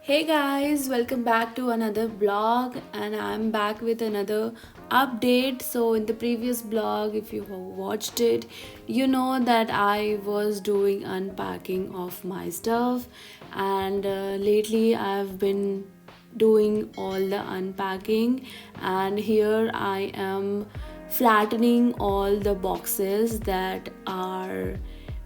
Hey guys, welcome back to another vlog, and I'm back with another update. So, in the previous vlog, if you have watched it, you know that I was doing unpacking of my stuff, and lately I've been doing all the unpacking, and here I am flattening all the boxes that are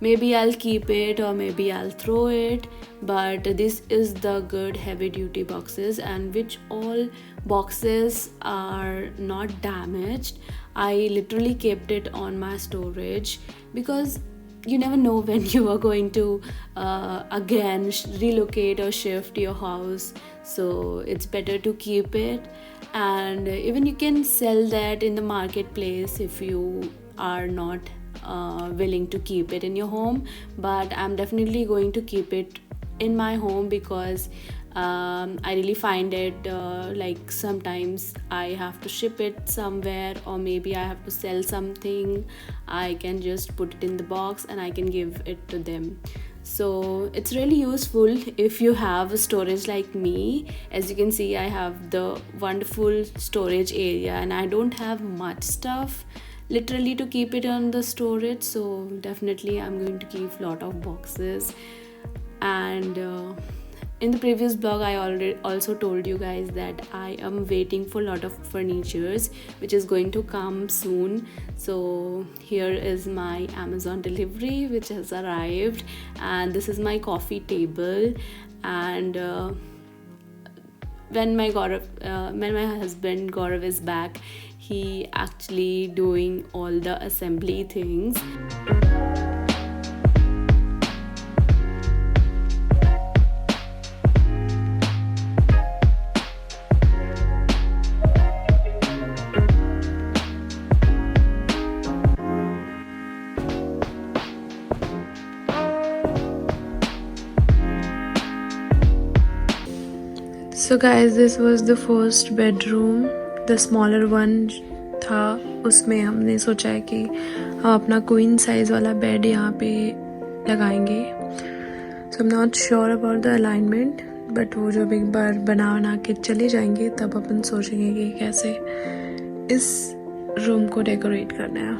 maybe I'll keep it or maybe I'll throw it, but this is the good heavy duty boxes, and which all boxes are not damaged. I literally kept it on my storage because you never know when you are going to again relocate or shift your house, so it's better to keep it. And even you can sell that in the marketplace if you are not willing to keep it in your home, but I'm definitely going to keep it in my home because I really find it like sometimes I have to ship it somewhere, or maybe I have to sell something. I can just put it in the box and I can give it to them. So it's really useful if you have a storage like me. As you can see, I have the wonderful storage area and I don't have much stuff literally to keep it on the storage, so definitely I'm going to keep lot of boxes. And in the previous blog I already also told you guys that I am waiting for a lot of furnitures which is going to come soon. So here is my Amazon delivery which has arrived, and this is my coffee table. And when my husband Gaurav is back, he actually doing all the assembly things. So guys, this was the first bedroom, the smaller one था. उसमें हमने सोचा है कि हम अपना queen size वाला bed यहाँ पे लगाएंगे. So I am not sure about the alignment, but वो जब एक बार बना के चले जाएंगे तब अपन सोचेंगे कि कैसे इस रूम को डेकोरेट करना है.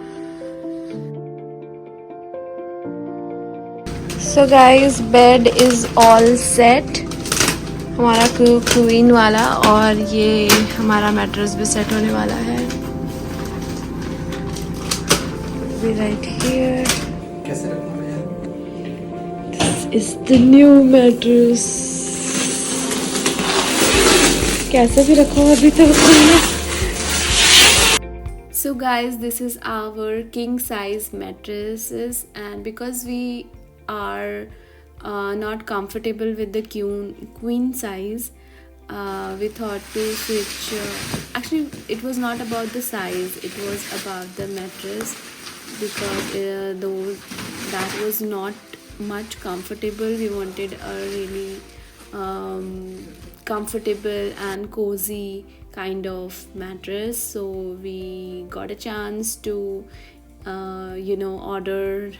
So guys, bed is all set, हमारा क्वीन वाला, और ये हमारा मैट्रेस भी सेट होने वाला है. Be right here. कैसे रखूं मैं? This is the new mattress. कैसे भी रखो अभी तो. So guys, this is our king size mattresses, and because we are not comfortable with the queen size, we thought to switch. Actually, it was not about the size, it was about the mattress, because though that was not much comfortable, we wanted a really comfortable and cozy kind of mattress. So we got a chance to order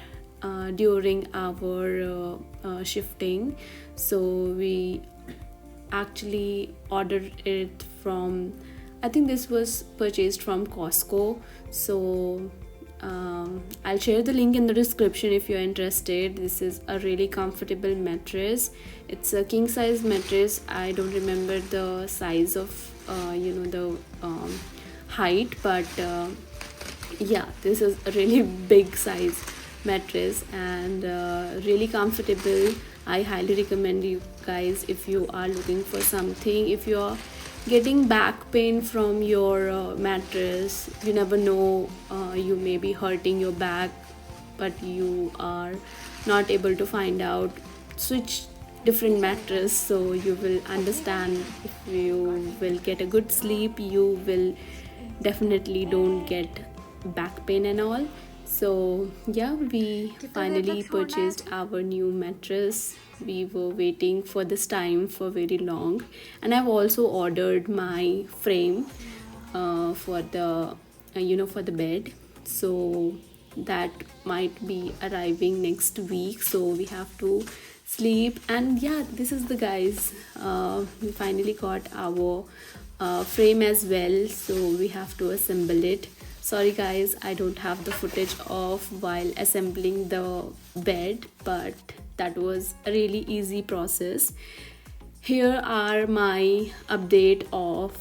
during our shifting. So we actually ordered it from, I think this was purchased from Costco. So I'll share the link in the description if you're interested. This is a really comfortable mattress. It's a king size mattress. I don't remember the size of the height, but yeah, this is a really big size mattress and really comfortable. I highly recommend you guys if you are looking for something. If you're getting back pain from your mattress, you never know, you may be hurting your back but you are not able to find out, switch different mattress, so you will understand. If you will get a good sleep, you will definitely don't get back pain and all. So yeah, we finally purchased our new mattress. We were waiting for this time for very long, and I've also ordered my frame for the for the bed. So that might be arriving next week, so we have to sleep. And yeah, this is the guys, we finally got our frame as well, so we have to assemble it. Sorry guys, I don't have the footage of while assembling the bed, but that was a really easy process. Here are my update of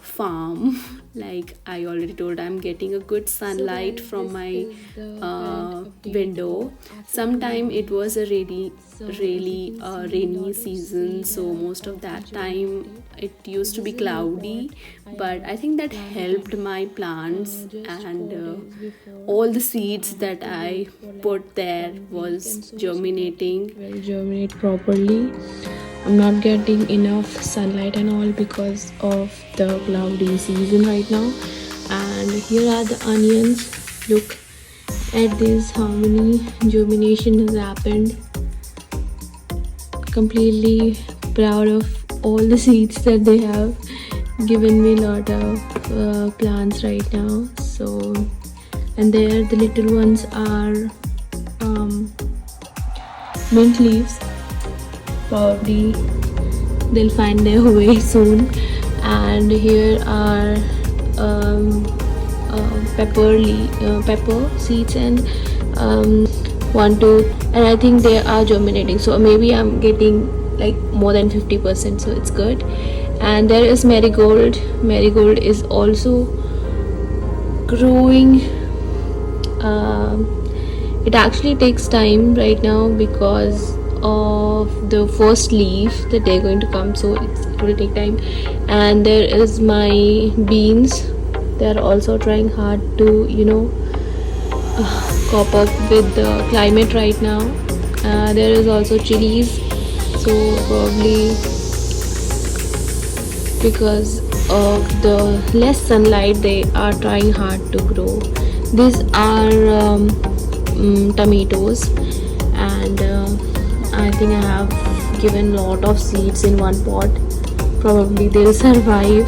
farm. Like I already told, I'm getting a good sunlight from my window. Sometime it was a really rainy season, so most of that time it used to be cloudy, but I think that helped my plants, and all the seeds that I put there was germinating. Will germinate properly. I'm not getting enough sunlight and all because of the cloudy season right now. And here are the onions. Look at this, how many germination has happened. Completely proud of all the seeds that they have given me. A lot of plants right now. So, and there the little ones are mint leaves. Probably they'll find their way soon. And here are pepper seeds, and one two, and I think they are germinating, so maybe I'm getting like more than 50%, so it's good. And there is marigold is also growing. It actually takes time right now because of the first leaf that they're going to come, so it will take time. And there is my beans. They're also trying hard to cope up with the climate right now. There is also chilies, so probably because of the less sunlight they are trying hard to grow. These are tomatoes, and I think I have given a lot of seeds in one pot. Probably they'll survive.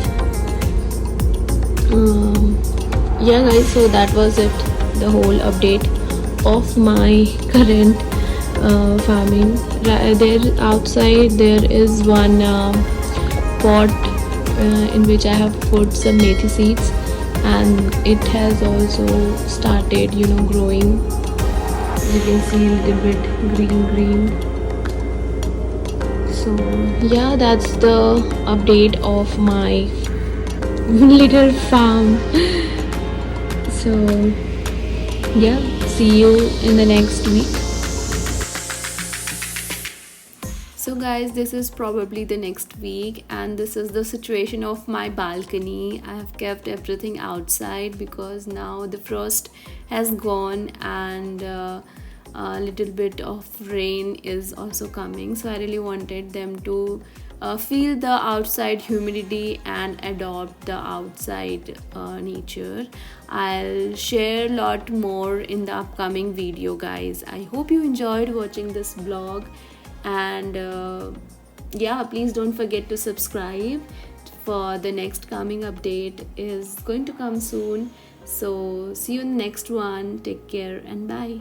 Yeah guys, so that was it, the whole update of my current farming. There outside there is one pot in which I have put some methi seeds, and it has also started growing. You can see a little bit green. So yeah, that's the update of my little farm. So yeah, see you in the next week. So guys, this is probably the next week, and this is the situation of my balcony. I have kept everything outside because now the frost has gone, and a little bit of rain is also coming, so I really wanted them to feel the outside humidity and adopt the outside nature. I'll share a lot more in the upcoming video guys. I hope you enjoyed watching this vlog, and yeah, please don't forget to subscribe, for the next coming update is going to come soon. So see you in the next one. Take care and bye.